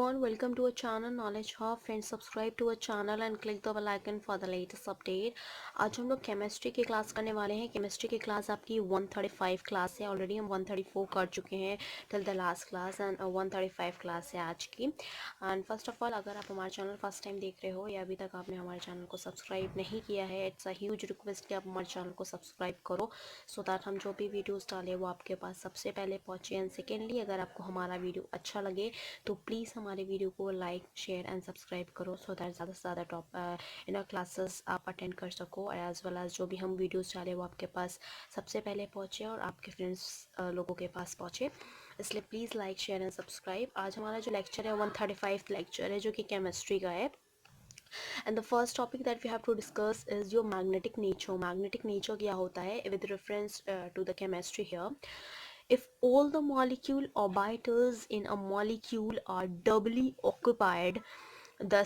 everyone, welcome to our channel Knowledge Hub. Friends, subscribe to our channel and click the bell icon for the latest update. आज हम लोग chemistry की class करने वाले हैं। Chemistry की क्लास आपकी 135 क्लास है। ऑलरेडी हम 134 कर चुके हैं till the last class and 135 class है आज की। एंड फर्स्ट ऑफ ऑल, अगर आप हमारे चैनल फर्स्ट टाइम देख रहे हो या अभी तक आपने हमारे चैनल को सब्सक्राइब नहीं किया है, इट्स अ ह्यूज रिक्वेस्ट कि आप हमारे चैनल को सब्सक्राइब करो सो दैट हम जो भी वीडियोस डालें वो आपके पास सबसे पहले पहुँचे। एंड सेकेंडली, अगर आपको हमारा वीडियो अच्छा लगे तो प्लीज़ हमारे वीडियो को लाइक शेयर एंड सब्सक्राइब करो सो दैट ज़्यादा से ज़्यादा क्लासेस आप अटेंड कर सको, एज वेल एज जो भी हम वीडियोस डालें वो आपके पास सबसे पहले पहुँचे और आपके फ्रेंड्स लोगों के पास पहुँचे। इसलिए please like share and subscribe. आज हमारा जो लेक्चर है 135 लेक्चर है जो कि केमिस्ट्री का है। And the first topic that we have to discuss is your magnetic nature. Magnetic nature क्या होता है with reference to the chemistry here. If all the molecule orbitals in a molecule are doubly occupied, the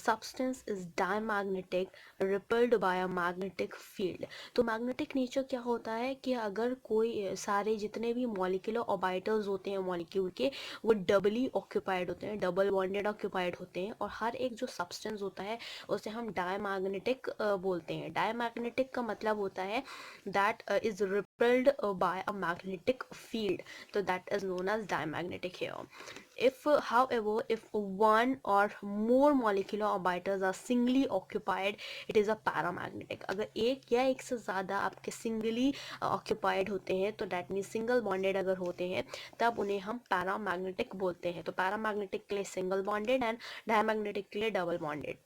substance is diamagnetic, repelled by a magnetic field. तो magnetic nature क्या होता है कि अगर कोई सारे जितने भी मॉलिक्यूलर ऑर्बिटल्स होते हैं मॉलिक्यूल के, वो डबली ऑक्यूपाइड होते हैं, डबल बॉन्डेड ऑक्यूपाइड होते हैं, और हर एक जो सब्सटेंस होता है उसे हम डायमैग्नेटिक बोलते हैं। डायमैग्नेटिक का मतलब होता है that is repelled by a magnetic field, so that is known as diamagnetic here. However, if one or more molecular orbitals are singly occupied, it is a paramagnetic. अगर एक या एक से ज़्यादा आपके सिंगली ऑक्यूपाइड होते हैं तो डैट मीन सिंगल बॉन्डेड अगर होते हैं तब उन्हें हम पैरामैग्नेटिक बोलते हैं। तो पैरामैग्नेटिक के लिए सिंगल बॉन्डेड एंड डायमैग्नेटिक के लिए double bonded.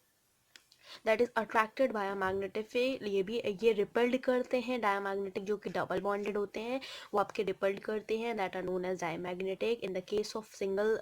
That is attracted by a magnetic field, ये रिपेल्ड करते हैं। डायमैग्नेटिक जो कि डबल बॉन्डेड होते हैं वो आपके रिपेल्ड करते हैं, that are known as diamagnetic. In the case of single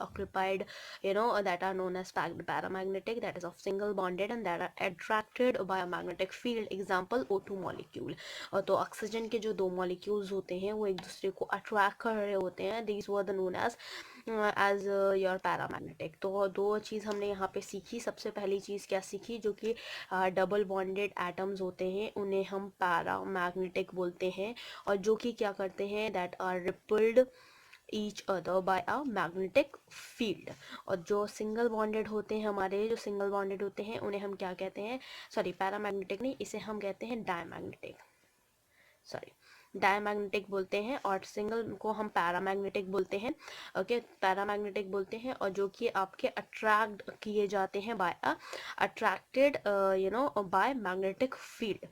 occupied that are known as paramagnetic, that is of single bonded and that are attracted by a magnetic field. Example O2 molecule. तो oxygen के जो दो molecules होते हैं वो एक दूसरे को अट्रैक्ट कर रहे होते हैं, these were the known as your paramagnetic. तो दो चीज़ हमने यहाँ पे सीखी। सबसे पहली चीज़ क्या सीखी, जो कि डबल बॉन्डेड एटम्स होते हैं उन्हें हम पैरामैग्नेटिक बोलते हैं, और जो कि क्या करते हैं that are repelled each other by a magnetic field. और जो सिंगल बॉन्डेड होते हैं, हमारे जो सिंगल बॉन्डेड होते हैं उन्हें हम क्या कहते हैं, सॉरी पैरामैग्नेटिक नहीं, इसे हम कहते हैं डायमैग्नेटिक, सॉरी डायमैग्नेटिक बोलते हैं, और सिंगल को हम पैरामैग्नेटिक बोलते हैं। ओके, पैरामैग्नेटिक बोलते हैं, और जो कि आपके अट्रैक्ट किए जाते हैं by attracted by magnetic field.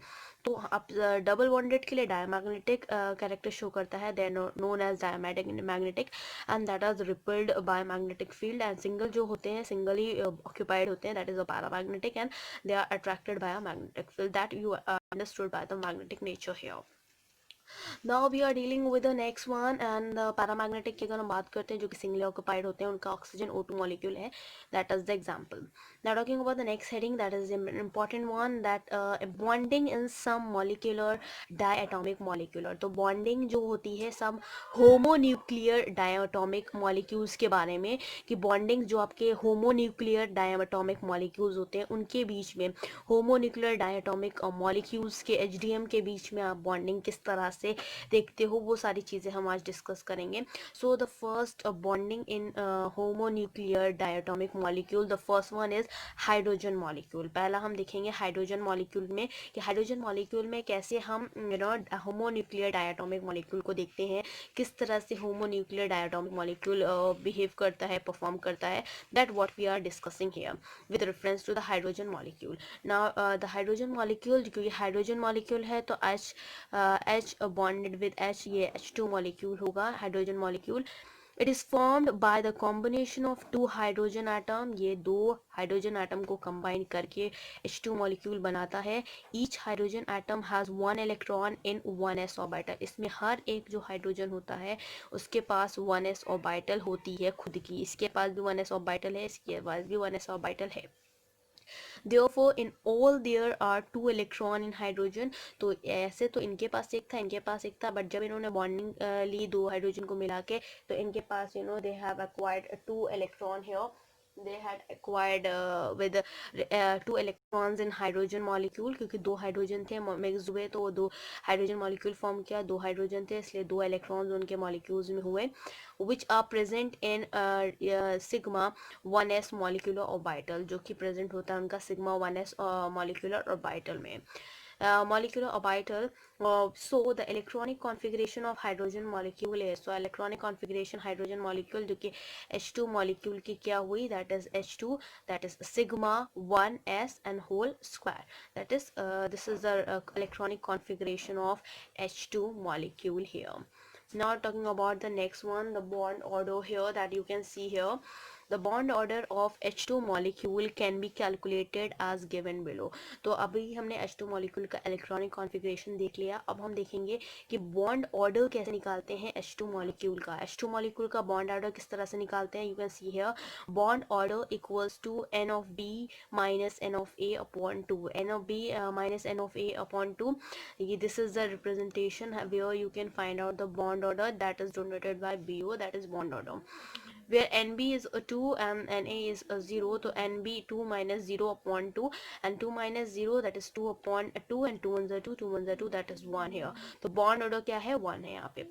तो आप डबल बॉन्डेड के लिए डायमैग्नेटिक कैरेक्टर शो करता है, they known as diamagnetic and that is repelled by magnetic field. And single जो होते हैं, सिंगली ऑक्यूपाइड होते हैं, that is a paramagnetic and they are attracted by a magnetic field, that you understood by the magnetic nature here. Now we are dealing with the next one and paramagnetic की अगर हम बात करते हैं जो कि सिंगली ऑक्यूपाइड होते हैं, उनका ऑक्सीजन O2 मॉलिक्यूल है, that is the example. Now talking about the next heading, that is an important one, that bonding in some molecular diatomic molecular। तो बॉन्डिंग जो होती है सब होमोन्यूक्लियर डायटोमिक मॉलिक्यूल्स के बारे में, कि बॉन्डिंग जो आपके होमोन्यूक्लियर डायटोमिक मॉलिक्यूल्स होते हैं उनके बीच में, होमोन्यूक्लियर डायटोमिक मॉलिक्यूल्स के HDM के बीच में आप बॉन्डिंग किस तरह से देखते हो, वो सारी चीज़ें हम आज डिस्कस करेंगे। So the first bonding in homonuclear diatomic molecule, the first one is hydrogen molecule. पहला हम देखेंगे हाइड्रोजन मॉलिक्यूल में कि हाइड्रोजन मॉलिक्यूल में कैसे हम होमोन्यूक्लियर डायटोमिक मॉलिक्यूल को देखते हैं, किस तरह से होमोन्यूक्लियर डायटोमिक मॉलिक्यूल बिहेव करता है, परफॉर्म करता है, that what we are discussing here with reference to the hydrogen molecule. Now the hydrogen molecule, क्योंकि हाइड्रोजन मॉलिक्यूल है तो H bonded with H, ये H2 मॉलिक्यूल होगा hydrogen molecule. It is formed by the combination of two hydrogen atom, ये दो hydrogen atom को combine करके H2 molecule बनाता है। Each hydrogen atom has one electron in 1s orbital. इसमें हर एक जो हाइड्रोजन होता है उसके पास 1s ऑर्बिटल होती है खुद की, इसके पास भी 1s ऑर्बिटल है, इसके पास भी 1s ऑर्बिटल है। Therefore in all there are two electron in hydrogen। तो ऐसे तो इनके पास एक था, इनके पास एक था, बट जब इन्होंने बॉन्डिंग ली दो हाइड्रोजन को मिला के, तो इनके पास they have acquired 2 electron here they had acquired with 2 electrons in hydrogen molecule, क्योंकि 2 हाइड्रोजन थे मिक्स हुए तो वो 2 हाइड्रोजन मॉलिक्यूल फॉर्म किया, 2 हाइड्रोजन थे इसलिए 2 इलेक्ट्रॉन्स उनके मॉलिक्यूल्स में हुए, which are present in sigma 1s molecular orbital, जो कि प्रेजेंट होता है उनका sigma 1s molecular orbital में. Molecular orbital, so the electronic configuration of hydrogen molecule is, so electronic configuration hydrogen molecule जो कि H2 molecule की क्या हुई, that is H2, that is sigma 1s and whole square, that is this is the electronic configuration of H2 molecule here. Now talking about the next one, the bond order here that you can see here. The bond order of H2 molecule can be calculated as given below. तो अभी हमने H2 molecule का electronic configuration देख लिया, अब हम देखेंगे कि bond order कैसे निकालते हैं H2 molecule का. H2 molecule का bond order किस तरह से निकालते हैं, you can see here, bond order equals to N of B minus N of A upon 2. N of B minus N of A upon 2. This is the representation where you can find out the bond order that is denoted by BO, that is bond order, where NB is a 2 and NA is a 0, so NB 2 minus 0 upon 2 and 2 minus 0 that is 2 upon 2 and 2 ones are 2, 2 ones are 2, that is 1 here. तो bond order क्या है, 1 है यहाँ पे.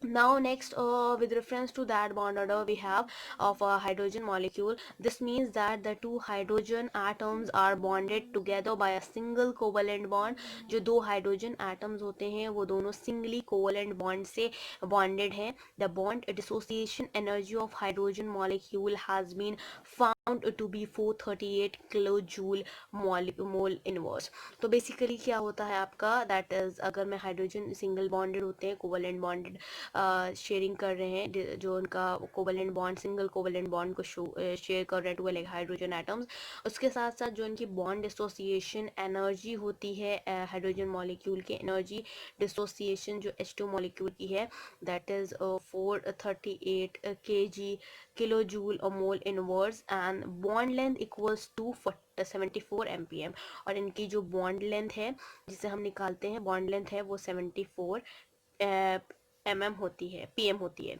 Now next, with reference to that bond order we have of a hydrogen molecule, this means that the 2 hydrogen atoms are bonded together by a single covalent bond. जो 2 hydrogen atoms होते हैं वो दोनों singly covalent bond से bonded हैं. The bond dissociation energy of hydrogen molecule has been found to be 438 kilojoule mole inverse. तो basically क्या होता है आपका, दैट इज अगर मैं हाइड्रोजन सिंगल बॉन्डेड होते हैं, कोवलेंट बॉन्डेड शेयरिंग कर रहे हैं, जो उनका covalent bond single covalent bond को शेयर कर रहे हैं 2 हाइड्रोजन एटम्स, उसके साथ साथ जो उनकी बॉन्ड डिसोसिएशन एनर्जी होती है हाइड्रोजन मॉलिक्यूल की एनर्जी डिसोसिएशन जो H2 मॉलिक्यूल की है, that is 438 kilo joule mole inverse, and bond length equals to 74 mpm. और इनकी जो बॉन्ड लेंथ है जिसे हम निकालते हैं, बॉन्ड लेंथ है वो 74 mm होती है, pm होती है.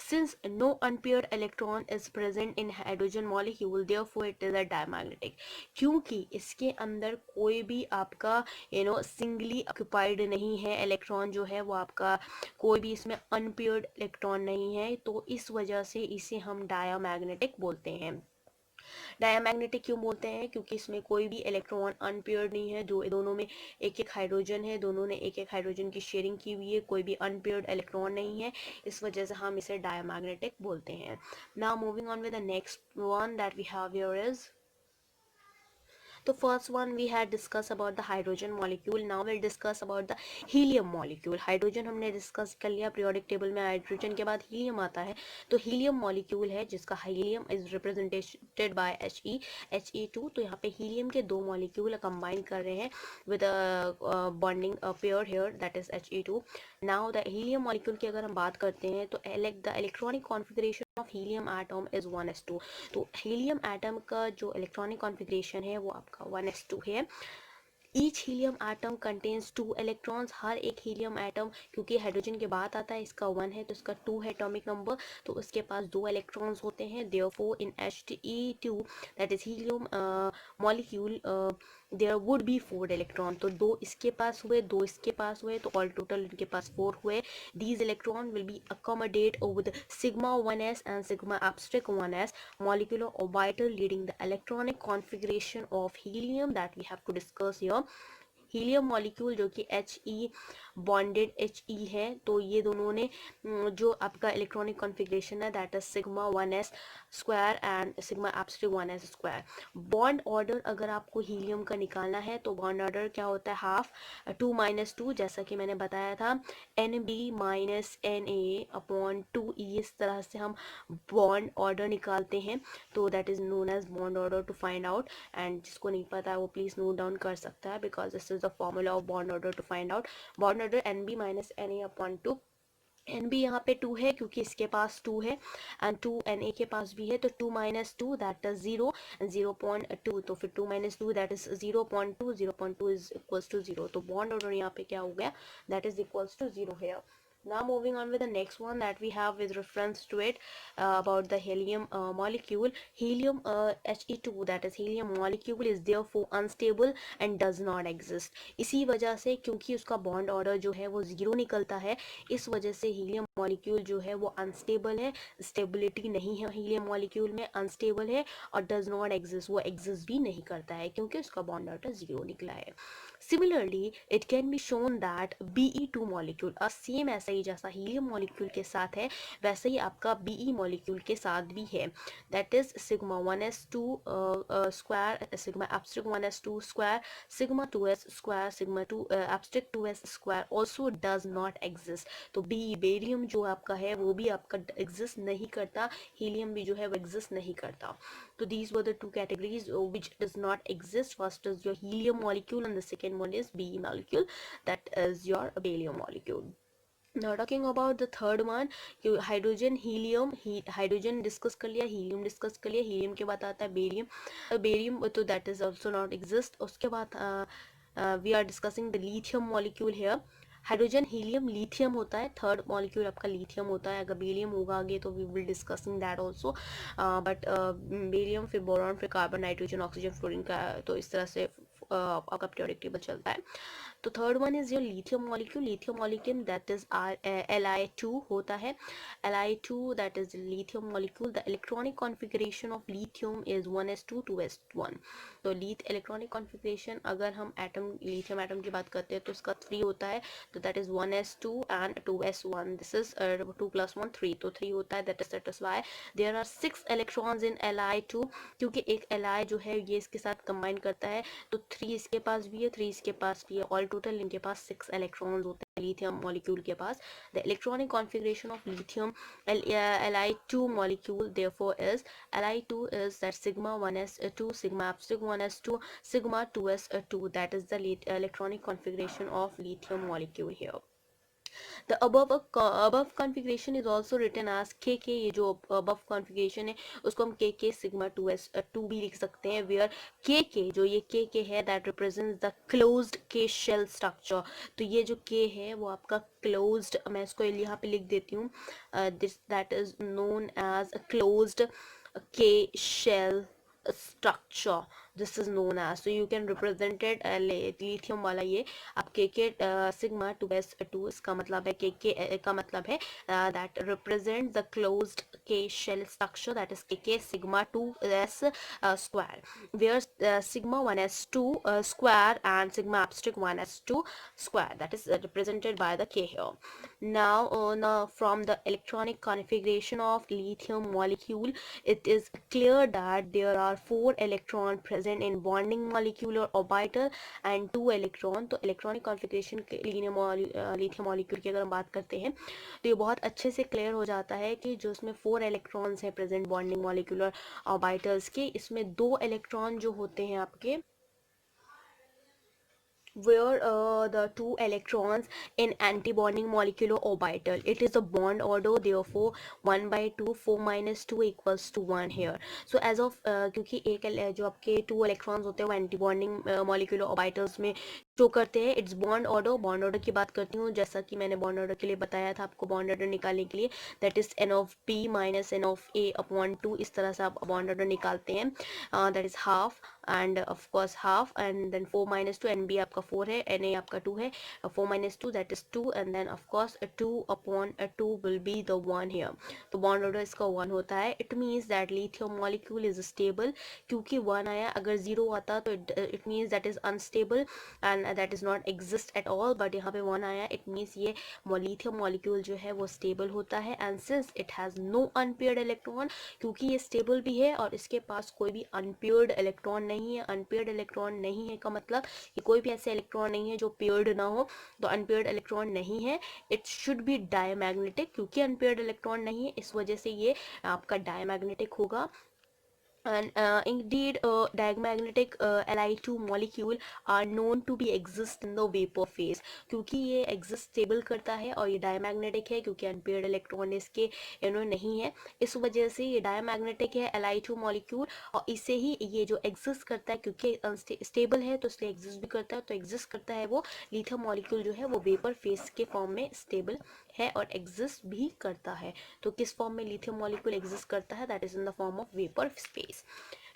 Since no unpaired electron is present in hydrogen molecule, therefore it is a diamagnetic. क्योंकि इसके अंदर कोई भी आपका सिंगली ऑक्युपाइड नहीं है, इलेक्ट्रॉन जो है वो आपका कोई भी इसमें अनपेयर्ड इलेक्ट्रॉन नहीं है, तो इस वजह से इसे हम डायमैग्नेटिक बोलते हैं. डायमैग्नेटिक क्यों बोलते हैं, क्योंकि इसमें कोई भी इलेक्ट्रॉन अनपेयर्ड नहीं है, जो दोनों में एक एक हाइड्रोजन है, दोनों ने एक एक हाइड्रोजन की शेयरिंग की हुई है, कोई भी अनपेयर्ड इलेक्ट्रॉन नहीं है, इस वजह से हम इसे डायमैग्नेटिक बोलते हैं. Now moving on with the next one that we have here is, तो first one we had discuss about the hydrogen molecule. Now will discuss about the helium molecule. Hydrogen हमने डिस्कस कर लिया, periodic table में hydrogen के बाद helium आता है, तो हीलियम मॉलिक्यूल है जिसका helium is represented by He2. तो यहाँ पे हीलियम के 2 मॉलिक्यूल कंबाइन कर रहे हैं with bonding pair here, that is He2. Now the helium molecule की अगर हम बात करते हैं तो the electronic configuration of helium atom is 1s2. तो हीलियम एटम का जो इलेक्ट्रॉनिक कॉन्फिगरेशन है वो आपका 1s2 है. Each helium atom contains 2 electrons. हर एक हीलियम एटम, क्योंकि हाइड्रोजन के बाद आता है, इसका 1 है तो इसका 2 है एटॉमिक नंबर, तो उसके पास 2 इलेक्ट्रॉन्स होते हैं. Therefore in He2 that is helium molecule there would be 4 electron. तो 2 इसके पास हुए, 2 इसके पास हुए, तो ऑल टोटल इनके पास 4 हुए. These electron will be accommodate with sigma 1s and sigma abstract 1s molecular orbital, leading the electronic configuration of helium that we have to discuss here. Helium molecule जो कि He बॉन्डेड He है, तो ये दोनों ने जो आपका electronic configuration है that is sigma 1s square and sigma abstract 1s square. Bond order अगर आपको हीलियम का निकालना है तो बॉन्ड ऑर्डर क्या होता है, हाफ 2 - 2, जैसा कि मैंने बताया था, NB - NA अपॉन 2E. इस तरह से हम बॉन्ड ऑर्डर निकालते हैं, तो that is known as bond order to find out. And जिसको नहीं पता है वो प्लीज नोट डाउन कर सकता है, because this is the formula of bond order to find out. Bond order NB - NA upon 2. NB यहाँ पे 2 है क्योंकि इसके पास 2 है, एंड 2 NA के पास भी है, तो 2 - 2 दैट इज 0 एंड 0.2, तो फिर 2 - 2 that is 0.2, 0.2 is equals to 0. तो बॉन्ड ऑर्डर यहाँ पे क्या हो गया, दैट इज इक्वल्स टू 0 है. Now moving on with the next one that we have with reference to it, about the helium molecule. Helium He2, that is helium molecule, is therefore unstable and does not exist. इसी वजह से, क्योंकि उसका bond order जो है वो zero निकलता है, इस वजह से हीलियम मॉलिक्यूल जो है वो अनस्टेबल है, स्टेबिलिटी नहीं है हीलियम मॉलिक्यूल में, अनस्टेबल है और डज नॉट एग्जिस्ट, वो एग्जिस्ट भी नहीं करता है क्योंकि उसका बॉन्ड ऑर्डर जीरो निकला है. Similarly, it can be shown that Be2 molecule same ऐसा ही जैसा हीलियम मॉलिक्यूल के साथ है वैसे ही आपका Be मॉलिक्यूल के साथ भी है. That is sigma 1s2 square, sigma abstract 1s2 square, sigma 2s square, sigma 2 abstract 2s square also does not exist. तो बेरियम जो आपका है वो भी आपका एग्जिस्ट नहीं करता, हीलियम भी जो है वो एग्जिस्ट नहीं करता. So these were the two categories which does not exist. First is your helium molecule and the second one is Be molecule, that is your barium molecule. Now talking about the third one, hydrogen helium, hydrogen discuss कर लिया, helium discuss कर लिया, helium के बाद आता है barium. Barium तो that is also not exist. उसके बाद we are discussing the lithium molecule here. Hydrogen helium lithium होता है, थर्ड मॉलिक्यूल आपका लिथियम होता है. अगर बेरियम होगा आगे तो we will discussing that also, but barium, फिर बोरॉन, फिर कार्बन, नाइट्रोजन, ऑक्सीजन, फ्लोरीन का, तो इस तरह से आपका पीरियोडिक टेबल चलता है. तो third one is your lithium molecule. Lithium molecule that is Li2 होता है. Li2 that is lithium molecule. The electronic configuration of lithium is 1s2 2s1. तो इलेक्ट्रॉनिक कॉन्फ़िगरेशन अगर हम एटम, लिथियम एटम की बात करते हैं तो इसका 3 होता है, तो that is 1s2 and 2s1. This is 2 + 1 3, तो 3 होता है. That is why there are 6 electrons in Li2, क्योंकि एक Li जो है ये इसके साथ कंबाइन करता है, तो 3 इसके पास भी है, 3 इसके पास भी है, ऑल टोटल इनके पास 6 इलेक्ट्रॉन्स होते हैं लिथियम मॉलिक्यूल के पास. The electronic configuration of lithium Li2 molecule therefore is Li2 is that sigma 1s2 sigma abstract 1s2 sigma 2s2. That is the electronic configuration of lithium molecule here. The above configuration is also written as KK. ये जो above configuration है उसको हम KK sigma 2s2 भी लिख सकते हैं, where KK, जो ये KK है, that represents the closed K shell structure. तो ये जो K है वो आपका closed, मैं इसको यहाँ पे लिख देती हूँ, this that is known as a closed K shell structure. This is known as, so you can represent it lithium वाला ये अब KK sigma 2s2, इसका मतलब है KK का मतलब है that represent the closed K shell structure, that is KK sigma 2s square, where sigma 1s2 square and sigma abstract 1s2 square, that is represented by the K here. Now from the electronic configuration of lithium molecule, it is clear that there are 4 electrons present in bonding molecule or orbital and 2 electron. तो electronic configuration के lithium molecule की अगर हम बात करते हैं तो ये बहुत अच्छे से क्लियर हो जाता है कि जो इसमें 4 इलेक्ट्रॉन्स हैं प्रेजेंट बॉन्डिंग मॉलिक्यूलर ऑर्बिटल्स के, इसमें 2 इलेक्ट्रॉन जो होते हैं आपके, where the 2 electrons in anti-bonding molecular orbital. It is a bond order, therefore 1/2 4 - 2 equals to 1 here. So as of क्योंकि एक जो आपके 2 electrons होते हैं वो anti bonding molecular orbitals में शो करते हैं. इट्स बॉन्ड ऑर्डर की बात करती हूँ, जैसा कि मैंने बॉन्ड ऑर्डर के लिए बताया था आपको बॉन्ड ऑर्डर निकालने के लिए, that is n of p - n of a upon 2. इस तरह से आप बॉन्ड ऑर्डर निकालते हैं. That is half and of course half and then 4 - 2, NB आपका 4 है, Na आपका 2 है, 4 - 2 that is 2 and then of course 2 upon 2 will be the 1 here. तो बॉन्ड ऑर्डर इसका 1 होता है. It means that lithium molecule is stable, क्योंकि 1 आया, अगर 0 आता तो it means that is unstable and that is not exist at all, but यहाँ पे 1 आया, इट मीन्स ये लिथियम मॉलिक्यूल जो है वो स्टेबल होता है. And since it has no unpaired electron, क्योंकि ये स्टेबल भी है और इसके पास कोई भी अनपेयर्ड इलेक्ट्रॉन नहीं है. अनपेयर्ड इलेक्ट्रॉन नहीं है का मतलब कि कोई भी ऐसे इलेक्ट्रॉन नहीं है जो पेयर्ड ना हो, तो अनपेयर्ड इलेक्ट्रॉन नहीं है. इट शुड बी डायमैग्नेटिक, क्योंकि अनपेयर्ड इलेक्ट्रॉन नहीं है इस वजह से ये आपका डायमैग्नेटिक होगा. And indeed diamagnetic Li2 molecule are known to be exist in the vapor phase, क्योंकि ये exist stable करता है और ये diamagnetic है, क्योंकि unpaired electron इसके नहीं है, इस वजह से ये diamagnetic है Li2 molecule. और इसे ही ये जो exist करता है, क्योंकि stable है तो इसलिए exist भी करता है, तो exist करता है वो lithium molecule जो है वो vapor phase के form में stable है और एग्जिस्ट भी करता है। तो किस फॉर्म में लिथियम मॉलिक्यूल एग्जिस्ट करता है? That is in the form of vapour space,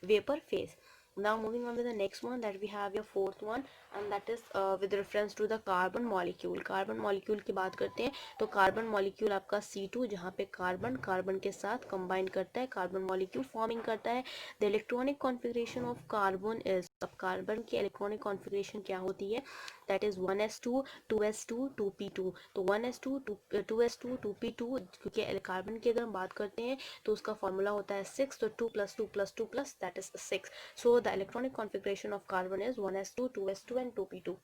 vapor phase. Now moving on with the next one, that we have your fourth one, and that is with reference to the carbon molecule. Carbon molecule की बात करते हैं तो carbon molecule आपका C2, जहाँ पे carbon carbon के साथ कंबाइन करता है, कार्बन molecule फॉर्मिंग करता है. The electronic configuration of carbon is, अब कार्बन की इलेक्ट्रॉनिक कॉन्फ़िगरेशन क्या होती है? That is 1s2 2s2 2p2. तो 1s2 2s2 2p2, क्योंकि कार्बन की अगर हम बात करते हैं तो उसका फॉर्मूला होता है 6, तो 2 + 2 + 2 + that is 6. So the electronic configuration of carbon is 1s2 2s2 and 2p2.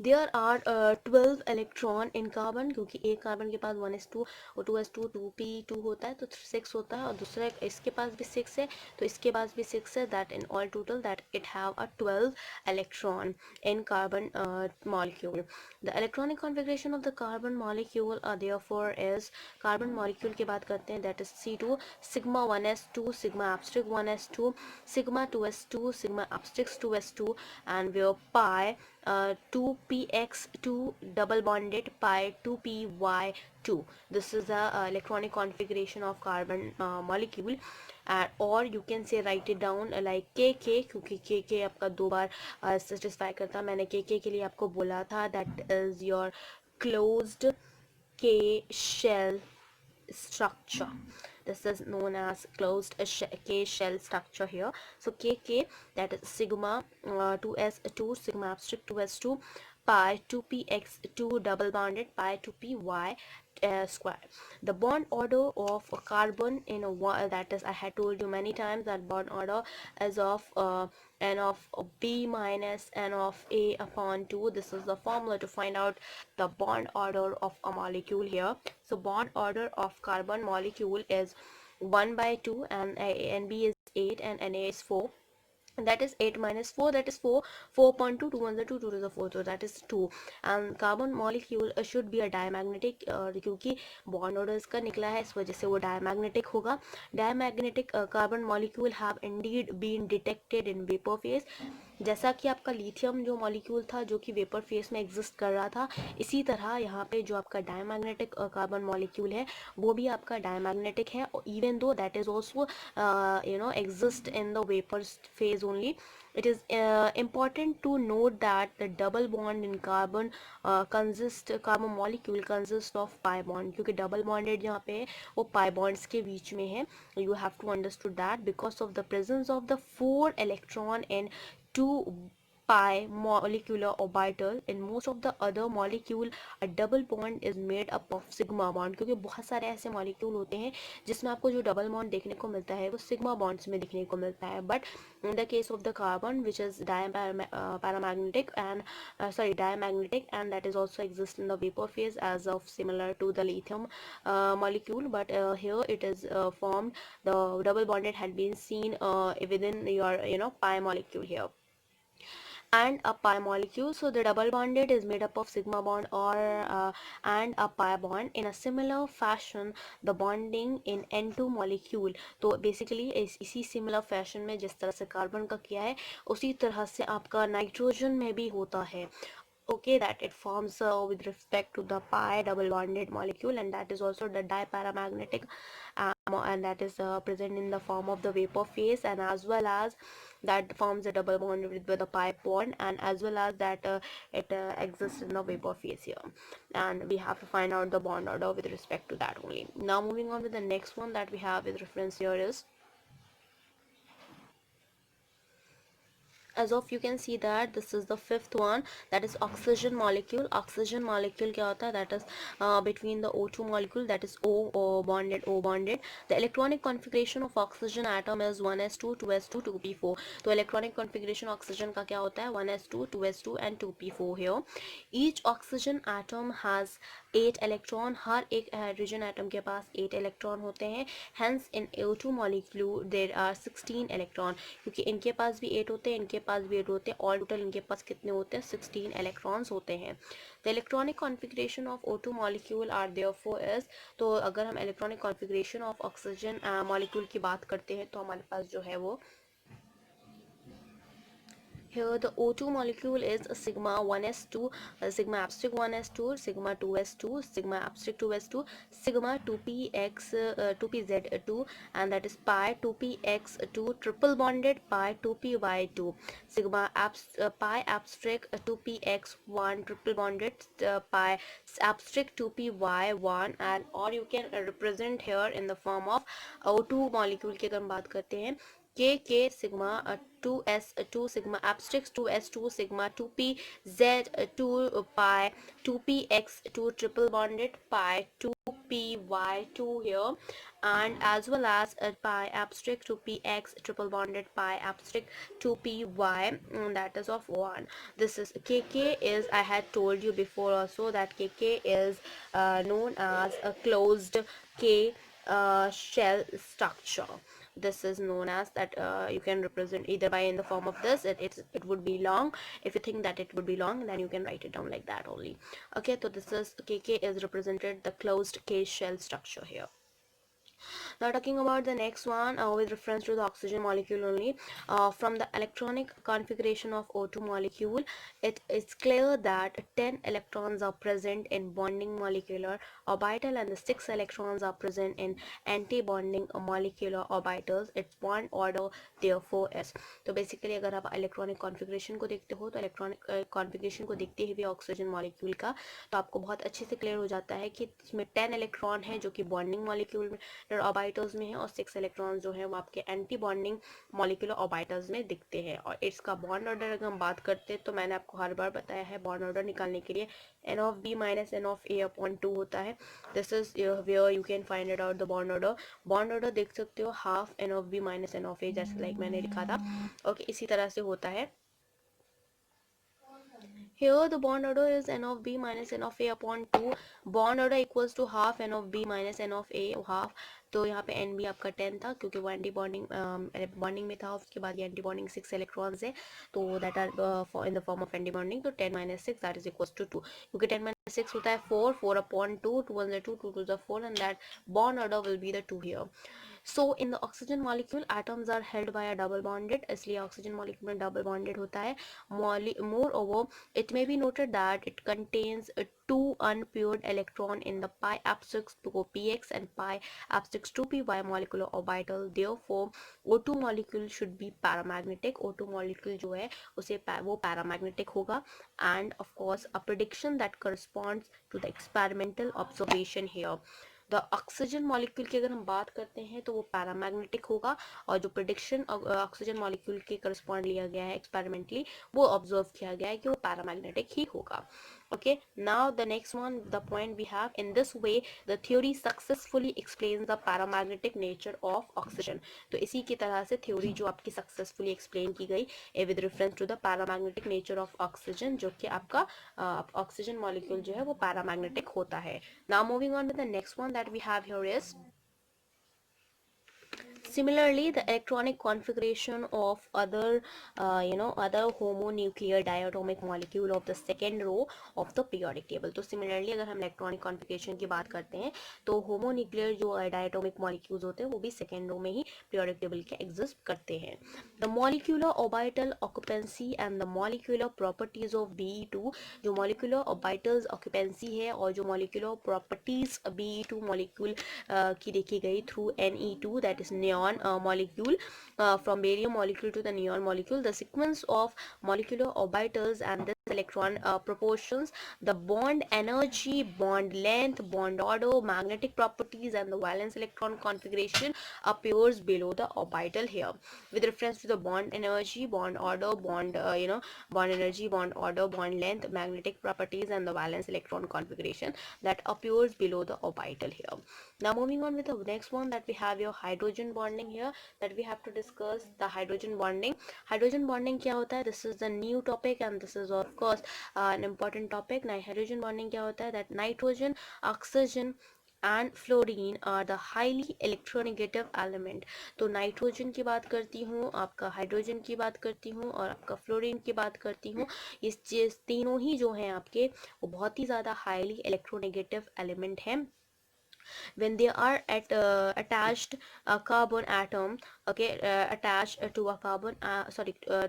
There are 12 electron in carbon, क्योंकि एक कार्बन के पास 1s2 और 2s2 2p2 होता है तो 6 होता है, और दूसरा इसके पास भी 6 है तो इसके पास भी 6 है. That in all total that it have a 12 electron in carbon molecule. The electronic configuration of the carbon molecule therefore is, carbon molecule की बात करते हैं, that is C2 sigma 1s2 sigma abstract 1s2 sigma 2s2 sigma abstract 2s2 and where pi 2px2 double bonded pi 2py2. This is the electronic configuration of carbon molecule. Or you can say write it down like kk, क्योंकि kk आपका दो बार satisfy करता. मैंने kk के लिए आपको बोला था that is your closed k shell structure. This is known as closed K shell structure here. So Kk, that is sigma 2s2 sigma abstract 2s2 pi 2px2 double bonded pi 2py square. The bond order of a carbon in a that is, I had told you many times that bond order is of n of b minus n of a upon 2. This is the formula to find out the bond order of a molecule here. So bond order of carbon molecule is 1/2, and Nb is 8 and Na is 4. That is 8 minus 4, that is 4. 4.2, 2 1 2 2 to the 4, so that is 2. And carbon molecule should be a diamagnetic, क्योंकि bond order इसका निकला है इस वजह से वो diamagnetic होगा. Diamagnetic carbon molecule have indeed been detected in vapor phase. जैसा कि आपका लिथियम जो मॉलिक्यूल था जो कि वेपर फेस में एग्जिस्ट कर रहा था, इसी तरह यहाँ पे जो आपका डायमैग्नेटिक कार्बन मॉलिक्यूल है वो भी आपका डायमैग्नेटिक है, even though that is also exist in the vapor phase only. It is important to note that the double bond in carbon carbon molecule consists of pi bond, क्योंकि double bonded जहाँ पे है वो pi bonds के बीच में है. You have to understood that because of the presence of the 4 electron in 2 pi molecular orbital. In most of the other molecule a double bond is made up of sigma bond, क्योंकि बहुत सारे ऐसे molecule होते हैं जिसमें आपको जो double bond देखने को मिलता है वो सिग्मा बॉन्ड्स में देखने को मिलता है. But in the case of the carbon which is paramagnetic and diamagnetic, and that is also exist in the vapor phase as of similar to the lithium molecule, but here it is formed, the double bonded had been seen within your pi molecule here and a pi molecule. So the double bonded is made up of sigma bond or and a pi bond. In a similar fashion the bonding in N2 molecule, तो basically इसी similar fashion में जिस तरह से carbon का किया है उसी तरह से आपका नाइट्रोजन में भी होता है. Okay, that it forms with respect to the pi double bonded molecule, and that is also the diparamagnetic and that is present in the form of the vapor phase, and as well as that forms a double bond with the pi bond, and as well as that it exists in the vapor phase here, and we have to find out the bond order with respect to that only. Now moving on with the next one that we have with reference here is, as of you can see that this is the fifth one, that is oxygen molecule. Oxygen molecule क्या होता है? That is between the O2 molecule, that is O bonded O bonded. The electronic configuration of oxygen atom is 1s2 2s2 2p4. तो electronic configuration oxygen का क्या होता है? 1s2 2s2 and 2p4 here. Each oxygen atom has 8 electron. हर एक hydrogen atom के पास 8 electron होते हैं. Hence in O2 molecule there are 16 electron, क्योंकि इनके पास भी 8 होते हैं, इनके पास भी 8 होते हैं, ऑल टोटल इनके पास कितने होते हैं? 16 इलेक्ट्रॉन्स होते हैं. The electronic configuration of O2 molecule are therefore is, तो अगर हम electronic configuration of oxygen molecule की बात करते हैं तो हमारे पास जो है वो Here the O2 molecule is sigma 1s2, sigma abstract 1s2, sigma 2s2, sigma abstract 2s2, sigma 2px 2pz2, and that is pi 2px2 triple bonded pi 2py2, sigma pi abstract 2px1 triple bonded pi abstract 2py1, and or you can represent here in the form of O2 molecule की अगर हम बात करते हैं k sigma 2s2 sigma abstract 2s2 sigma 2pz2 pi 2px2 triple bonded pi 2py2 here, and as well as pi abstract 2px triple bonded pi abstract 2py, that is of 1. This is kk is, I had told you before also that kk is known as a closed k shell structure. This is known as that, you can represent either by in the form of this, it would be long. If you think that it would be long, then you can write it down like that only. Okay, so this is kk is represented the closed k shell structure here. Now talking about the next one, with reference to the oxygen molecule only, from the electronic configuration of O2 molecule, it is clear that 10 electrons are present in bonding molecular orbital and the 6 electrons are present in anti-bonding molecular orbitals. Its bond order therefore is. तो basically अगर आप electronic configuration को देखते हो तो electronic configuration को देखते हुए ऑक्सीजन मॉलिक्यूल का, तो आपको बहुत अच्छे से क्लियर हो जाता है कि इसमें 10 इलेक्ट्रॉन है जो कि बॉन्डिंग मॉलिक्यूल में ऑर्बिटल्स में है, और 6 इलेक्ट्रॉन जो है वो आपके एंटी बॉन्डिंग मॉलिक्यूलर ऑर्बिटल्स में दिखते हैं. और इसका बॉन्ड ऑर्डर अगर हम बात करते हैं तो मैंने आपको हर बार बताया है बॉन्ड ऑर्डर निकालने के लिए n of b minus n of a upon 2 होता है. This is where you can find it out the bond order. Bond order देख सकते हो half n of b minus n of a, जैसे like मैंने लिखा था. ओके, इसी तरह से होता है. Here the bond order is n of b minus n of a upon 2. Bond order equals to half n of b minus n of a half. तो यहाँ पे एन बी आपका 10 था क्योंकि वो एंटी बॉन्डिंग बॉन्डिंग में था. उसके बाद ये एंटी बॉन्डिंग 6 इलेक्ट्रॉन्स है, तो that are in the form of anti bonding. तो 10 minus 6 that is equals to 2, क्योंकि 10 माइनस 6 होता है 4, 4 upon 2, 2 1 2, 2 2 4, and that bond order will be the 2 here. So in the oxygen molecule atoms are held by a double bonded, इसलिए oxygen molecule में double bonded होता है. Moreover, it may be noted that it contains two unpaired electron in the pi abstract 2px and pi abstract 2py molecular orbital. Therefore O2 molecule should be paramagnetic. O2 molecule जो है उसे वो paramagnetic होगा, and of course a prediction that corresponds to the experimental observation here. The oxygen molecule की अगर हम बात करते हैं तो वो पैरामैग्नेटिक होगा, और जो प्रिडिक्शन ऑक्सीजन मॉलिक्यूल के करस्पॉन्ड लिया गया है एक्सपेरिमेंटली, वो ऑब्जर्व किया गया है कि वो पैरामैग्नेटिक ही होगा. Okay, now the next one, the point we have, in this way the theory successfully explains the paramagnetic nature of oxygen. तो इसी की तरह से थ्योरी जो आपकी सक्सेसफुली एक्सप्लेन की गई with reference to the paramagnetic nature of oxygen, जो कि आपका ऑक्सीजन मॉलिक्यूल जो है वो पैरामैग्नेटिक होता है. Now moving on to the next one that we have here is, similarly the electronic configuration of other other homonuclear diatomic molecule of the second row of the periodic table. तो similarly अगर हम electronic configuration की बात करते हैं तो homonuclear जो diatomic molecules होते हैं वो भी second row में ही periodic table के exist करते हैं. The molecular orbital occupancy and the molecular properties of Be2, जो molecular orbitals occupancy है और जो molecular properties Be2 molecule की देखी गई through Ne2, that is neon molecule, from barium molecule to the neon molecule, the sequence of molecular orbitals and this electron proportions, the bond energy, bond length, bond order, magnetic properties, and the valence electron configuration appears below the orbital here. With reference to the bond energy, bond order, bond energy, bond order, bond length, magnetic properties, and the valence electron configuration that appears below the orbital here. Now moving on with the next one, that we have your hydrogen bonding here, that we have to discuss the hydrogen bonding. Hydrogen bonding क्या होता है? This is the new topic and this is of course an important topic. Now hydrogen bonding क्या होता है? That nitrogen, oxygen and fluorine are the highly electronegative element. तो nitrogen की बात करती हूँ, आपका हाइड्रोजन की बात करती हूँ, और आपका फ्लोरीन की बात करती हूँ. ये तीनों ही जो हैं आपके वो बहुत ही ज़्यादा हाईली इलेक्ट्रोनेगेटिव एलिमेंट हैं. when they are attached a carbon atom, okay, attached to a carbon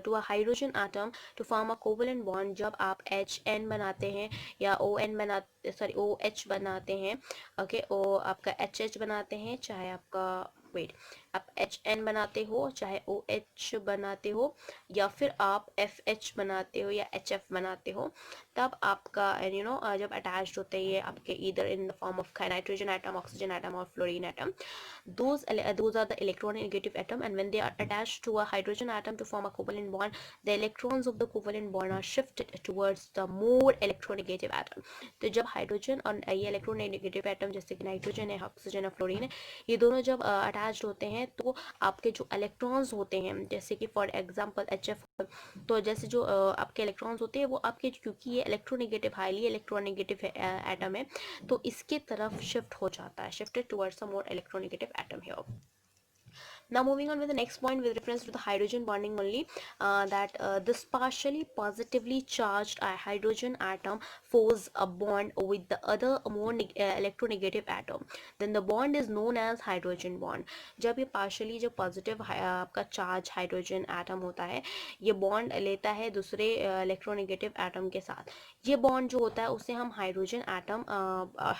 to a hydrogen atom to form a covalent bond. जब आप HN बनाते हैं या ON बनाते OH बनाते हैं, ओके, ओ आपका HH बनाते हैं, चाहे आपका वेट आप HN बनाते हो, चाहे OH बनाते हो, या फिर आप FH बनाते हो या HF बनाते हो, तब आपका जब अटैच्ड होते हैं ये आपके either in the form of nitrogen atom, oxygen atom और fluorine atom, those are the electronegative atom, and when they are attached to a hydrogen atom to form a covalent bond, the electrons of the covalent bond are shifted towards the more electronegative atom. तो जब hydrogen और ये electronegative atom जैसे कि nitrogen है, oxygen है, fluorine है, ये दोनों जब अटैच्ड होते हैं तो आपके जो इलेक्ट्रॉन्स होते हैं, जैसे कि फॉर एग्जांपल HF, तो जैसे जो आपके इलेक्ट्रॉन्स होते हैं वो आपके, क्योंकि ये इलेक्ट्रोनेगेटिव हाईली इलेक्ट्रोनेगेटिव एटम है, तो इसके तरफ शिफ्ट हो जाता है, shifted towards a more electronegative atom here. Now moving on with the next point with reference to the hydrogen bonding only, that this partially positively charged hydrogen atom forms a bond with the other more electronegative atom, then the bond is known as hydrogen bond. जब ये partially जो positive आपका charge hydrogen atom होता है, ये bond लेता है दूसरे electronegative atom के साथ, ये bond जो होता है उसे हम hydrogen atom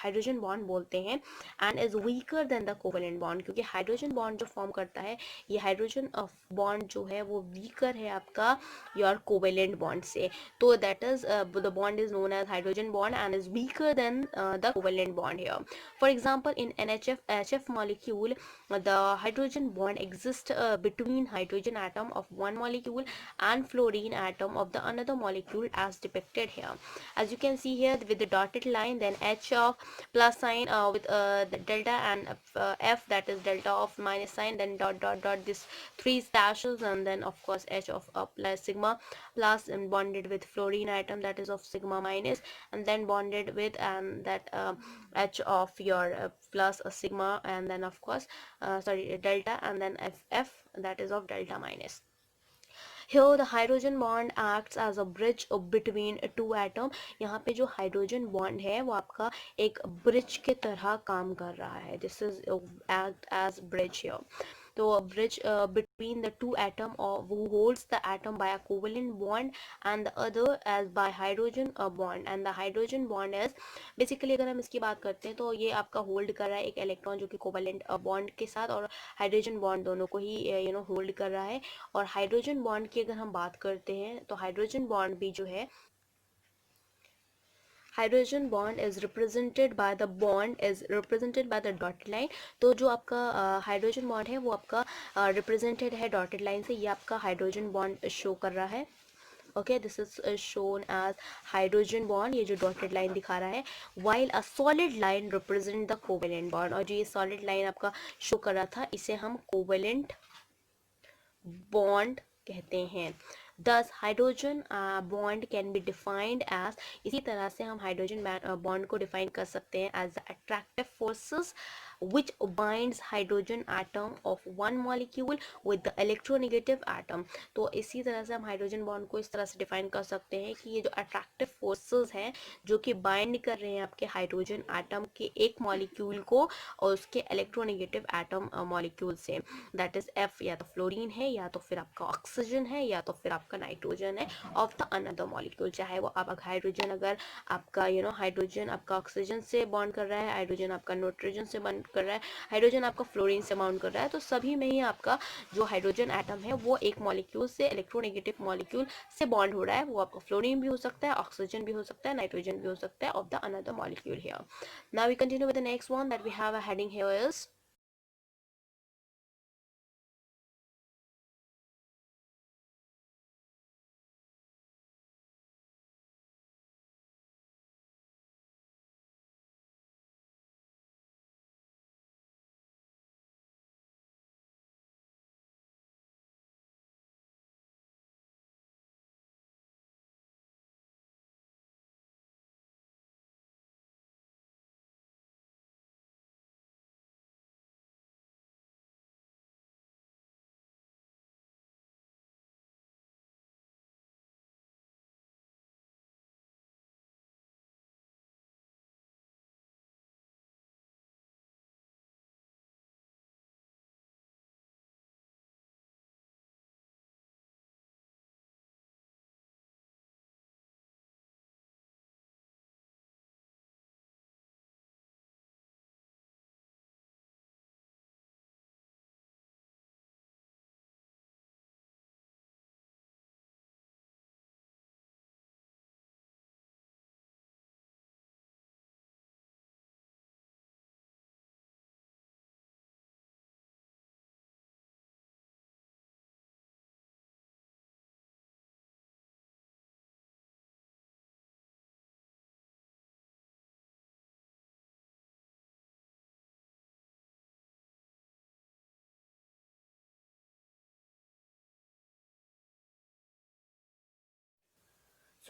hydrogen bond बोलते हैं, and is weaker than the covalent bond, क्योंकि hydrogen bond जो form करता है, ये हाइड्रोजन बॉन्ड जो है वो वीकर है आपका योर कोवेलेंट बॉन्ड से, तो that is the bond is known as hydrogen bond and is weaker than the covalent bond here. For example in NHF molecule, the hydrogen bond exists between hydrogen atom of one molecule and fluorine atom of the another molecule as depicted here. As you can see here with the dotted line, then H of plus sign with the delta, and F, that is delta of minus sign, then dot dot dot, this three dashes, and then of course H of plus sigma plus, and bonded with fluorine atom that is of sigma minus, and then bonded with that H of your plus a sigma, and then of course delta, and then F that is of delta minus. Here the hydrogen bond acts as a bridge between two atom. यहाँ पे जो hydrogen bond है वो आपका एक bridge के तरह काम कर रहा है. This is act as bridge here. तो bridge between the two atom or who holds the atom by a covalent bond and the other as by hydrogen bond, and the hydrogen bond is basically, अगर हम इसकी बात करते हैं तो ये आपका होल्ड कर रहा है एक इलेक्ट्रॉन जो कि कोवलेंट बॉन्ड के साथ और हाइड्रोजन बॉन्ड दोनों को ही होल्ड कर रहा है. और हाइड्रोजन बॉन्ड की अगर हम बात करते हैं तो हाइड्रोजन बॉन्ड भी जो है, hydrogen bond is represented by the dotted line. तो जो आपका हाइड्रोजन बॉन्ड है वो आपका रिप्रेजेंटेड है डॉटेड लाइन से. ये आपका हाइड्रोजन बॉन्ड शो कर रहा है. Okay, this is shown as hydrogen bond, ये जो डॉटेड लाइन दिखा रहा है, while a solid line represent the covalent bond. और जो ये सॉलिड लाइन आपका शो कर रहा था इसे हम कोवेलेंट बॉन्ड कहते हैं. Thus hydrogen bond can be defined as, इसी तरह से हम हाइड्रोजन बॉन्ड को डिफाइन कर सकते हैं as the attractive forces which binds hydrogen atom of one molecule with the electronegative atom. तो इसी तरह से हम हाइड्रोजन बॉन्ड को इस तरह से डिफाइन कर सकते हैं कि ये जो अट्रैक्टिव फोर्सेस हैं जो कि बाइंड कर रहे हैं आपके हाइड्रोजन एटम के एक मॉलिक्यूल को और उसके इलेक्ट्रोनेगेटिव एटम मॉलिक्यूल से, दैट इज F या तो फ्लोरीन है या तो फिर आपका ऑक्सीजन है या तो फिर आपका नाइट्रोजन है ऑफ द अनदर मॉलिक्यूल. चाहे वो आप हाइड्रोजन अगर आपका हाइड्रोजन आपका ऑक्सीजन से बॉन्ड कर रहा है, हाइड्रोजन आपका नाइट्रोजन से बॉन्ड कर रहा है, हाइड्रोजन आपका फ्लोरीन से बाउंड कर रहा है, तो सभी में ही आपका जो हाइड्रोजन एटम है वो एक मॉलिक्यूल से इलेक्ट्रोनेगेटिव मॉलिक्यूल से बॉन्ड हो रहा है. वो आपका फ्लोरीन भी हो सकता है, ऑक्सीजन भी हो सकता है, नाइट्रोजन भी हो सकता है of the another molecule here. Now we continue with the next one that we have a heading here is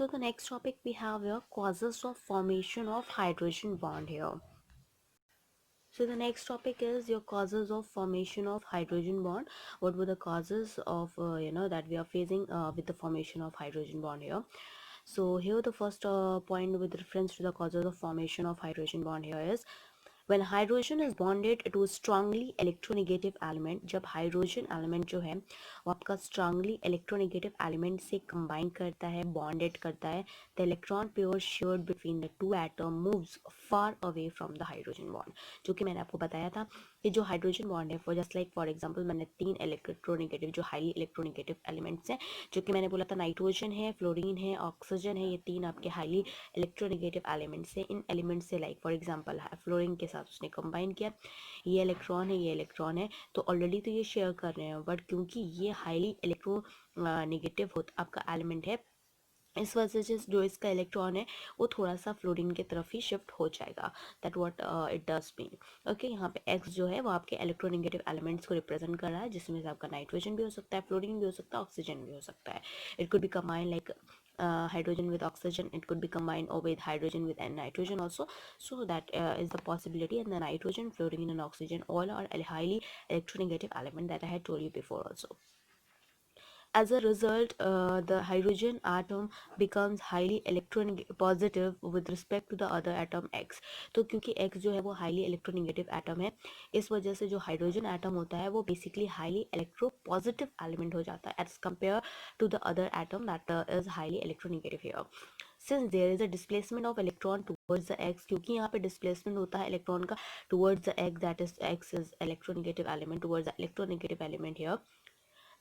So the next topic we have here, causes of formation of hydrogen bond here. So the next topic is your causes of formation of hydrogen bond. What were the causes of that we are facing with the formation of hydrogen bond here? So here the first point with reference to the causes of formation of hydrogen bond here is when hydrogen is bonded to strongly electronegative element. जब hydrogen element जो है वो आपका strongly electronegative element से combine करता है, bonded करता है, the electron pair shared between the two atom moves far away from the hydrogen bond. जो कि मैंने आपको बताया था कि जो हाइड्रोजन बॉन्ड है for just like for example मैंने 3 इलेक्ट्रोनेगेटिव जो हाईली इलेक्ट्रोनेगेटिव एलिमेंट्स हैं, जो कि मैंने बोला था नाइट्रोजन है, फ्लोरीन है, ऑक्सीजन है, ये 3 आपके हाईली इलेक्ट्रोनेगेटिव एलिमेंट्स हैं. इन एलिमेंट्स से लाइक फॉर एग्जांपल फ्लोरीन के साथ उसने कंबाइन किया, ये इलेक्ट्रॉन है, ये इलेक्ट्रॉन है, तो ऑलरेडी तो ये शेयर कर रहे हैं, बट क्योंकि ये हाईली इलेक्ट्रोनेगेटिव होता आपका एलिमेंट है, इस वजह से जो इसका इलेक्ट्रॉन है वो थोड़ा सा फ्लोरीन की तरफ ही शिफ्ट हो जाएगा. That what it does mean. Okay, यहाँ पे एक्स जो है वो आपके इलेक्ट्रोनेगेटिव एलिमेंट्स को रिप्रेजेंट कर रहा है, जिसमें से आपका नाइट्रोजन भी हो सकता है, फ्लोरीन भी हो सकता है, ऑक्सीजन भी हो सकता है. It could B combine like hydrogen with oxygen, it could be combined or with hydrogen with nitrogen also. So that is the possibility, and the nitrogen, fluorine and oxygen all are highly electronegative element that I had told you before also. As a result, the hydrogen atom becomes highly electropositive with respect to the other atom X. तो क्योंकि X जो है वो highly electronegative atom है, इस वजह से जो hydrogen atom होता है वो basically highly electropositive element हो जाता है as compared to the other atom that is highly electronegative here. Since there is a displacement of electron towards the X, क्योंकि यहाँ पे displacement होता है electron का towards the X, that is X is electronegative element towards the electronegative element here.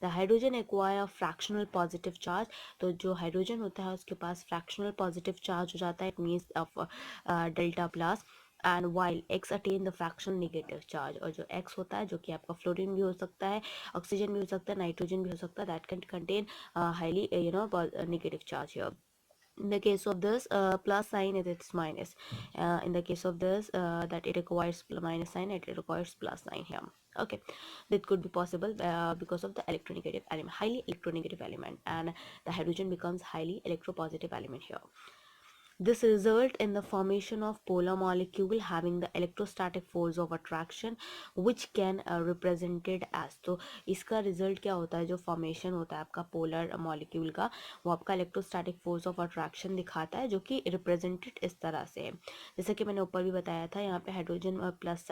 The hydrogen acquire fractional positive charge. तो जो hydrogen होता है उसके पास fractional positive charge हो जाता है, it means of delta plus, and while X attain the fractional negative charge. और जो X होता है जो कि आपका फ्लोरीन भी हो सकता है, ऑक्सीजन भी हो सकता है, नाइट्रोजन भी हो सकता है, that can contain highly negative charge here. In the case of this plus sign, it's minus. In the case of this that it requires minus sign, it requires plus sign here. Okay, that could be possible because of the electronegative element, highly electronegative element, and the hydrogen becomes highly electropositive element here. This result in the formation of polar molecule having the electrostatic force of attraction which can represented as. तो इसका result क्या होता है, जो formation होता है आपका polar molecule का, वो आपका electrostatic force of attraction दिखाता है, जो कि represented इस तरह से है. जैसे कि मैंने ऊपर भी बताया था, यहाँ पे hydrogen plus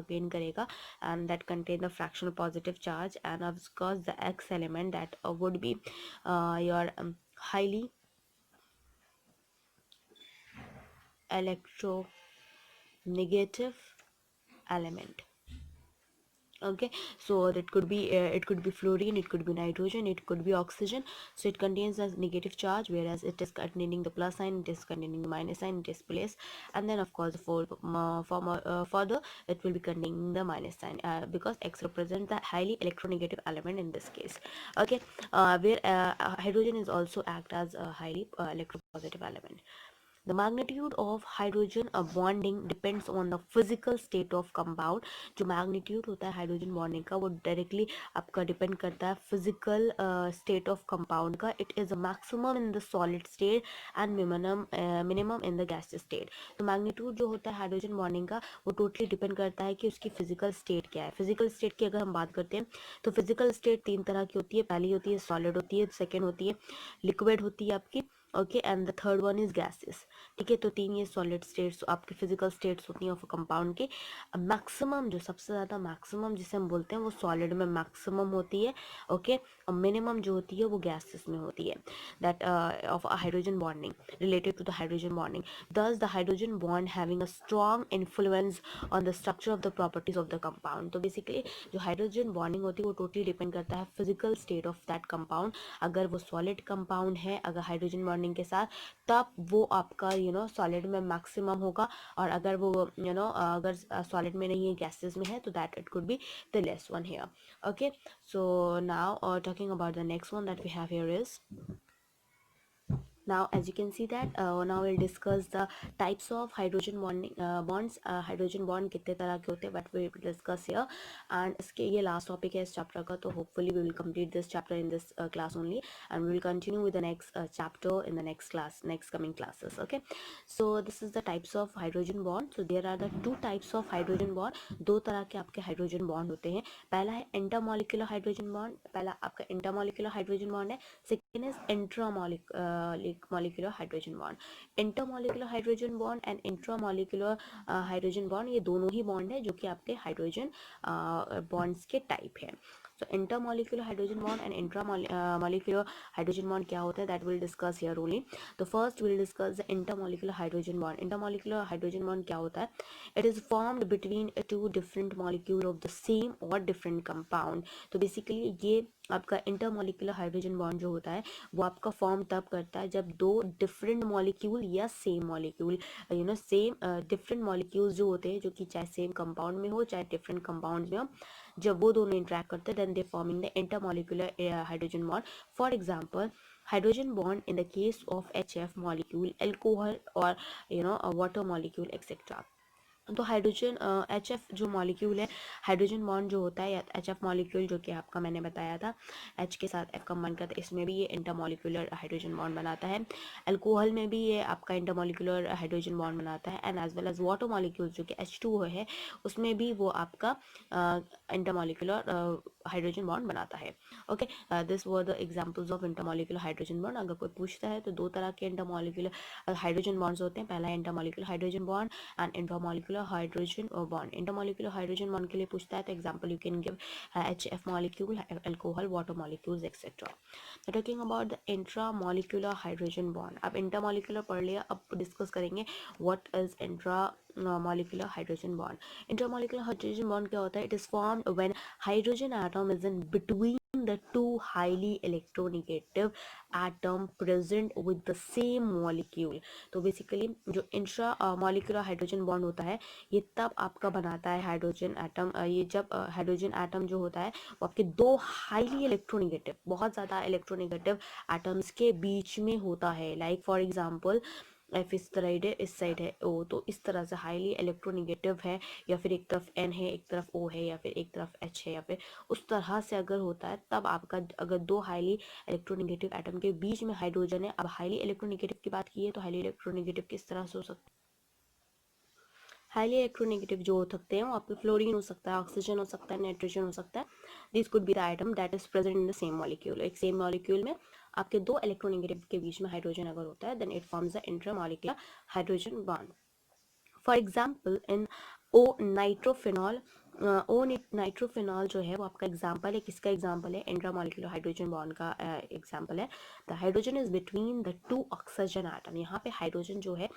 gain करेगा and that contain the fractional positive charge, and of course the X element that would be your highly electronegative element. Okay, so that could be it could be fluorine, it could be nitrogen, it could be oxygen. So it contains a negative charge, whereas it is containing the plus sign, it is containing the minus sign, it is placed, and then of course further it will be containing the minus sign because X represents the highly electronegative element in this case. Okay, where hydrogen is also act as a highly electropositive element. The magnitude of hydrogen bonding depends on the physical state of compound. जो magnitude होता है hydrogen bonding का वो directly आपका depend करता है physical state of compound का. It is a maximum in the solid state and minimum in the gaseous state. तो magnitude जो होता है hydrogen bonding का वो totally depend करता है कि उसकी physical state क्या है. Physical state की अगर हम बात करते हैं तो physical state 3 तरह की होती है. पहली होती है solid होती है, second होती है liquid होती है आपकी, okay, and the third one is gases. ठीक है, तो 3 ये सॉलिड स्टेट्स आपकी फिजिकल स्टेट्स होती हैं ऑफ कंपाउंड के. मैक्सिमम जो सबसे ज़्यादा मैक्सिमम जिसे हम बोलते हैं वो सॉलिड में मैक्सिमम होती है. ओके, और मिनिमम जो होती है वो गैसेस में होती है. That of hydrogen bonding related to the hydrogen bonding. Thus the hydrogen bond having a strong influence on the structure of the properties of the compound. तो बेसिकली जो हाइड्रोजन बॉन्डिंग होती है वो टोटली डिपेंड करता है physical state of that compound. अगर वो solid compound है, अगर हाइड्रोजन बॉन्डिंग के साथ, तब वो आपका सॉलिड में मैक्सिमम होगा, और अगर वो अगर सॉलिड में नहीं है, गैसेस में है, तो that it could be the less one here. Okay, so now talking about the next one that we have here is Now as you can see that now we'll discuss the types of hydrogen bonds. Hydrogen bond कितने तरह के होते हैं but we will discuss here, and इसके ये last topic है इस chapter का, तो hopefully we will complete this chapter in this class only, and we will continue with the next chapter in the next class, next coming classes. Okay, so this is the types of hydrogen bond. So there are the two types of hydrogen bond. दो तरह के आपके hydrogen bond होते हैं. पहला है intermolecular hydrogen bond, पहला आपका इंटरमॉलिक्यूलर हाइड्रोजन बॉन्ड है. Second is intramolecular hydrogen bond. Intermolecular hydrogen bond and intramolecular hydrogen bond, ये दोनों ही बॉन्ड है जो कि आपके हाइड्रोजन बॉन्ड्स के टाइप है. So intermolecular hydrogen bond and intramolecular hydrogen bond क्या होता है, that we'll discuss here only. तो first we'll discuss the intermolecular hydrogen bond. Intermolecular hydrogen bond क्या होता है? It is formed between two different molecule of the same or different compound. तो basically ये आपका इंटरमोलिकुलर हाइड्रोजन बॉन्ड जो होता है वो आपका फॉर्म तब करता है जब दो डिफरेंट मॉलिक्यूल या same molecule, same different molecules जो होते हैं, जो कि चाहे सेम कंपाउंड में हो चाहे डिफरेंट कंपाउंड में हो, जब वो दोनों इंटरेक्ट करते हैं then they forming the intermolecular hydrogen bond. For example hydrogen bond in the case of HF molecule, alcohol और वाटर मॉलिक्यूल एक्सेट्रा. तो हाइड्रोजन HF जो मॉलिक्यूल है, हाइड्रोजन बॉन्ड जो होता है या HF मॉलिक्यूल जो कि आपका मैंने बताया था H के साथ F कंबाइन करता है, इसमें भी ये इंटरमॉलिक्यूलर हाइड्रोजन बॉन्ड बनाता है. अल्कोहल में भी ये आपका इंटरमॉलिक्यूलर हाइड्रोजन बॉन्ड बनाता है, and as well as water molecule जो कि H2O है, उसमें भी वो आपका इंटरमॉलिक्यूलर हाइड्रोजन बॉन्ड बनाता है. Okay, this were the examples of intermolecular hydrogen bond. अगर कोई पूछता है तो दो तरह के इंटरमॉलिक्यूलर हाइड्रोजन बॉन्ड्स होते हैं. पहला है intermolecular hydrogen bond and intramolecular hydrogen bond. Intermolecular hydrogen bond के लिए पूछता है तो example you can give HF molecule, alcohol, water molecules etcetera. Talking about the intramolecular hydrogen bond, अब इंटरमॉलिक्यूलर पढ़ लिया, अब डिस्कस करेंगे what is intramolecular hydrogen bond. Intramolecular hydrogen bond क्या होता है? It is formed when hydrogen atom is in between the two highly electronegative atom present with the same molecule. तो basically जो इंट्रा मॉलिक्यूलर हाइड्रोजन बॉन्ड होता है ये तब आपका बनाता है हाइड्रोजन एटम, ये जब हाइड्रोजन एटम जो होता है वो आपके दो हाईली इलेक्ट्रोनेगेटिव, बहुत ज़्यादा इलेक्ट्रोनेगेटिव एटम्स के बीच में होता है. लाइक फॉर एग्जांपल एफ इस साइड है, इस साइड है ओ, तो इस तरह से हाईली इलेक्ट्रोनेगेटिव है, या फिर एक तरफ एन है एक तरफ ओ है, या फिर एक तरफ एच है, या फिर उस तरह से अगर होता है तब आपका, अगर दो हाईली इलेक्ट्रोनेगेटिव एटम के बीच में हाइड्रोजन है. अब हाईली इलेक्ट्रोनेगेटिव की बात की है तो हाईली इलेक्ट्रोनेगेटिव किस तरह से हो सकता है? हाईली इलेक्ट्रोनेगेटिव जो हो सकते हैं वो आपके फ्लोरीन हो सकता है, ऑक्सीजन हो सकता है, नाइट्रोजन हो सकता है. This could be the item that is present in the same molecule. एक सेम मॉलिक्यूल में आपके दो इलेक्ट्रोनेगेटिव के बीच में हाइड्रोजन अगर होता है then it forms the intramolecular hydrogen bond. For example in O nitrophenol, O nitrophenol जो है वो आपका एग्जाम्पल है. किसका एग्जाम्पल है? इंट्रामॉलिक्यूलर हाइड्रोजन बॉन्ड का एग्जाम्पल है. The hydrogen is between the two oxygen atom. यहाँ पे हाइड्रोजन जो है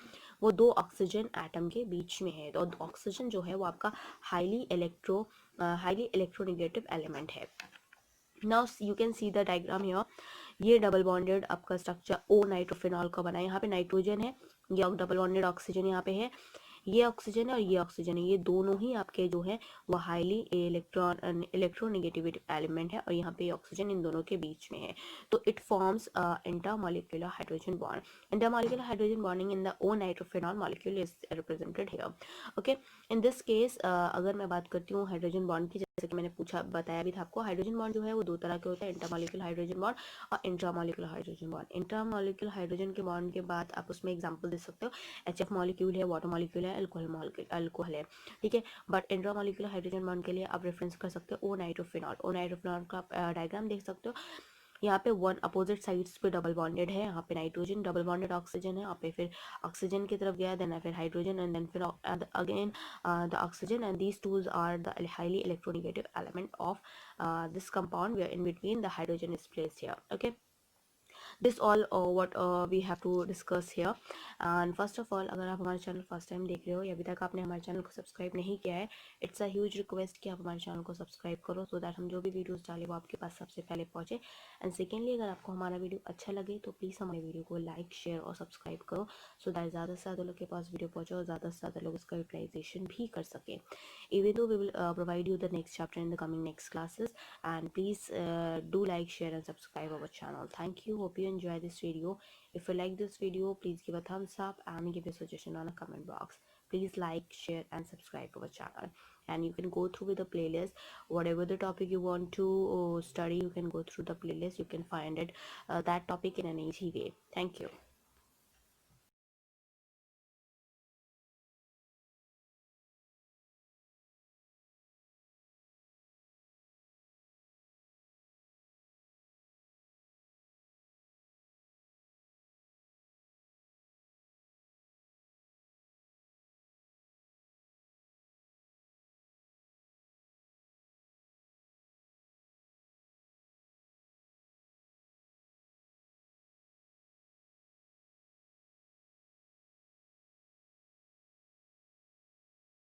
वो दो ऑक्सीजन एटम के बीच में है. तो ऑक्सीजन जो है वो आपका हाईली इलेक्ट्रोनेगेटिव एलिमेंट है. Now you can see the diagram here. ये डबल बॉन्डेड आपका स्ट्रक्चर ओ नाइट्रोफिनॉल का बना है. यहाँ पे नाइट्रोजन है, ये डबल बॉन्डेड ऑक्सीजन यहाँ पे है, ये ऑक्सीजन है और ये ऑक्सीजन है. ये दोनों ही आपके जो है वो हाईली इलेक्ट्रोनेगेटिव एलिमेंट है, और यहाँ पे ऑक्सीजन इन दोनों के बीच में है. तो it forms intermolecular hydrogen bond. Intermolecular hydrogen bonding in the o nitrophenol molecule is represented here. Okay, in this case अगर मैं बात करती हूँ हाइड्रोजन बॉन्ड की, जैसे कि मैंने बताया भी था आपको, हाइड्रोजन बॉन्ड जो है वो दो तरह के होते हैं, इंटरमॉलिक्यूलर हाइड्रोजन बॉन्ड और intramolecular hydrogen bond. Intramolecular hydrogen के बॉन्ड के बाद आप उसमें एग्जांपल दे सकते हो, HF मॉलिक्यूल है, वाटर मॉलिक्यूल है, अल्कोहल है. ठीक है, बट इंट्रामॉलिक्यूलर हाइड्रोजन बॉन्ड के लिए आप रेफरेंस कर सकते हो ओ नाइट्रोफिनॉल. ओ नाइट्रोफिनॉल का डायग्राम देख सकते हो. यहाँ पे वन अपोजिट साइड्स पे डबल बॉन्डेड है. यहाँ पे नाइट्रोजन, डबल बॉन्डेड ऑक्सीजन है, यहाँ पे फिर ऑक्सीजन की तरफ गया, देन फिर हाइड्रोजन, एंड देन फिर again the oxygen, and these twos are the highly electronegative element of this compound where in between the hydrogen is placed here. Okay, this all what we have to discuss here. And first of all, अगर आप हमारे channel first time देख रहे हो या अभी तक आपने हमारे चैनल को सब्सक्राइब नहीं किया है, इट्स अ ह्यूज रिक्वेस्ट कि आप हमारे चैनल को सब्सक्राइब करो सो दैट हम जो भी वीडियोस डालें वो आपके पास सबसे पहले पहुंचे. एंड सेकेंडली, अगर आपको हमारा वीडियो अच्छा लगे तो प्लीज़ हमारे वीडियो को लाइक, शेयर और सब्सक्राइब करो सो दैट ज़्यादा से ज़्यादा लोग के पास वीडियो पहुँचे और ज़्यादा से ज़्यादा लोग उसका यूटिलाइजेशन भी कर सकें. Even though we will provide you the next chapter in the coming next classes, and please do like, share and subscribe our channel. Thank you. Hope you enjoy this video. If you like this video, please give a thumbs up and give a suggestion on a comment box. Please like, share and subscribe to our channel, and you can go through with the playlist. Whatever the topic you want to study, you can go through the playlist. You can find it that topic in an easy way. Thank you.